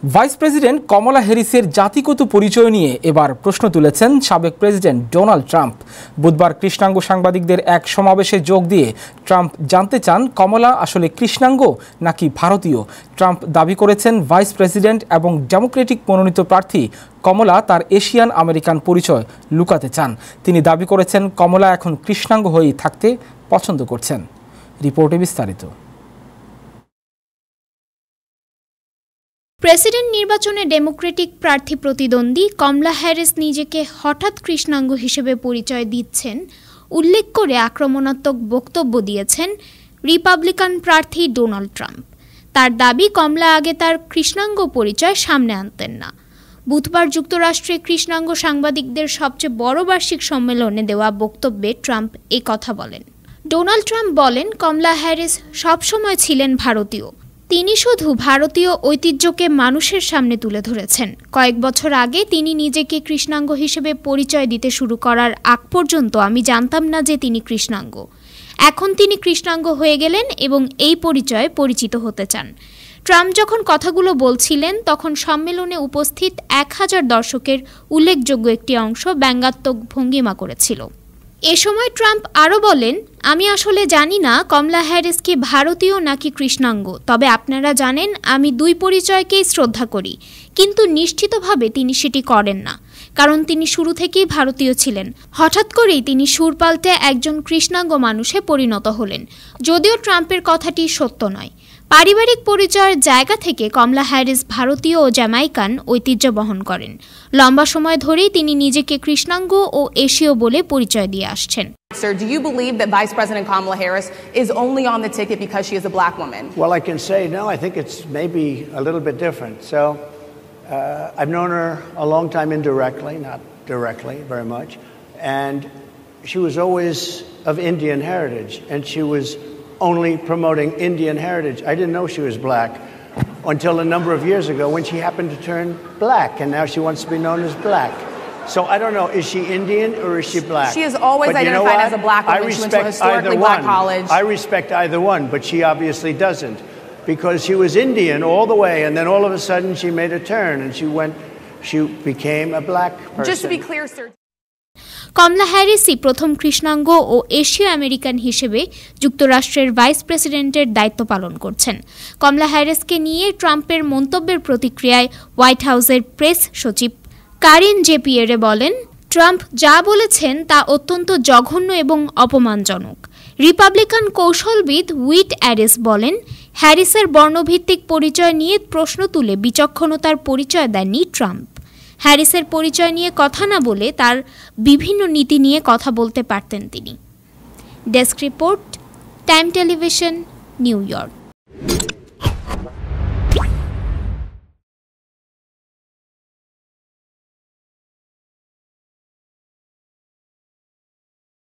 Vice president কমলা হ্যারিসের জাতিগত পরিচয় নিয়ে এবার প্রশ্ন তুলেছেন সাবেক প্রেসিডেন্ট ডোনাল্ড ট্রাম্প। বুধবার কৃষ্ণাঙ্গ সাংবাদিকদের এক সমাবেশে যোগ দিয়ে ট্রাম্প জানতে চান কমলা আসলে কৃষ্ণাঙ্গ নাকি ভারতীয়। ট্রাম্প দাবি করেছেন ভাইস প্রেসিডেন্ট এবং ডেমোক্রেটিক মনোনীত প্রার্থী কমলা তার এশিয়ান আমেরিকান পরিচয় লুকাতে চান। তিনি দাবি করেছেন কমলা এখন কৃষ্ণাঙ্গ হয়েই থাকতে পছন্দ করছেন। রিপোর্টে বিস্তারিত। প্রেসিডেন্ট নির্বাচনে ডেমোক্রেটিক প্রার্থী প্রতিদ্বন্দ্বী কমলা হ্যারিস নিজেকে হঠাৎ কৃষ্ণাঙ্গ হিসেবে পরিচয় দিচ্ছেন উল্লেখ করে আক্রমণাত্মক বক্তব্য দিয়েছেন রিপাবলিকান প্রার্থী ডোনাল্ড ট্রাম্প। তার দাবি কমলা আগে তার কৃষ্ণাঙ্গ পরিচয় সামনে আনতেন না। বুধবার যুক্তরাষ্ট্রে কৃষ্ণাঙ্গ সাংবাদিকদের সবচেয়ে বড় বার্ষিক সম্মেলনে দেওয়া বক্তব্যে ট্রাম্প এই কথা বলেন। ডোনাল্ড ট্রাম্প বলেন, কমলা হ্যারিস সবসময় ছিলেন ভারতীয়। তিনি শুধু ভারতীয় ঐতিহ্যকে মানুষের সামনে তুলে ধরেছেন। কয়েক বছর আগে তিনি নিজেকে কৃষ্ণাঙ্গ হিসেবে পরিচয় দিতে শুরু করার আগ পর্যন্ত আমি জানতাম না যে তিনি কৃষ্ণাঙ্গ। এখন তিনি কৃষ্ণাঙ্গ হয়ে গেলেন এবং এই পরিচয়ে পরিচিত হতে চান। ট্রাম্প যখন কথাগুলো বলছিলেন তখন সম্মেলনে উপস্থিত 1000 দর্শকের উল্লেখযোগ্য একটি অংশ ব্যঙ্গাত্মক ভঙ্গিমা করেছিল। এ সময় ট্রাম্প আরও বলেন, আমি আসলে জানি না কমলা হ্যারিস কি ভারতীয় নাকি কৃষ্ণাঙ্গ, তবে আপনারা জানেন আমি দুই পরিচয়কেই শ্রদ্ধা করি, কিন্তু নিশ্চিতভাবে তিনি সেটি করেন না, কারণ তিনি শুরু থেকেই ভারতীয় ছিলেন। হঠাৎ করেই তিনি সুর পাল্টে একজন কৃষ্ণাঙ্গ মানুষে পরিণত হলেন। যদিও ট্রাম্পের কথাটি সত্য নয়। পারিবারিক পরিচয়ের জায়গা থেকে কমলা হ্যারিস ভারতীয় ও জ্যামাইকান ঐতিহ্য বহন করেন। লম্বা সময় ধরেই তিনি নিজেকে কৃষ্ণাঙ্গ ও এশীয় বলে পরিচয় দিয়ে আসছেন। Sir, do you believe that Vice President Kamala Harris is only on the ticket because she is a black woman? Well, I can say no. I think it's maybe a little bit different. So I've known her a long time indirectly, not directly very much, and she was always of Indian heritage, and she was only promoting Indian heritage. I didn't know she was black until a number of years ago when she happened to turn black, and now she wants to be known as black. So I don't know, is she Indian or is she black? She is always identified as a black woman. She went to a historically black college. I respect either one, but she obviously doesn't, because she was Indian all the way, and then all of a sudden she made a turn and she became a black person. Just to be clear, sir. কমলা হ্যারিসই প্রথম কৃষ্ণাঙ্গ ও এশীয় American হিসেবে যুক্তরাষ্ট্রের vice প্রেসিডেন্টের দায়িত্ব পালন করছেন। কমলা হ্যারিসকে নিয়ে ট্রাম্পের মন্তব্যের প্রতিক্রিয়ায় হোয়াইট হাউসের প্রেস সচিব কারিন জে-পিয়েরে বলেন, ট্রাম্প যা বলেছেন তা অত্যন্ত জঘন্য এবং অপমানজনক। রিপাবলিকান কৌশলবিদ হুইট অ্যারিস বলেন, হ্যারিসের বর্ণভিত্তিক পরিচয় নিয়ে প্রশ্ন তুলে বিচক্ষণতার পরিচয় দেননি ট্রাম্প। হ্যারিসের পরিচয় নিয়ে কথা না বলে তার বিভিন্ন নীতি নিয়ে কথা বলতে পারতেন তিনি। Desk report, time television, new York.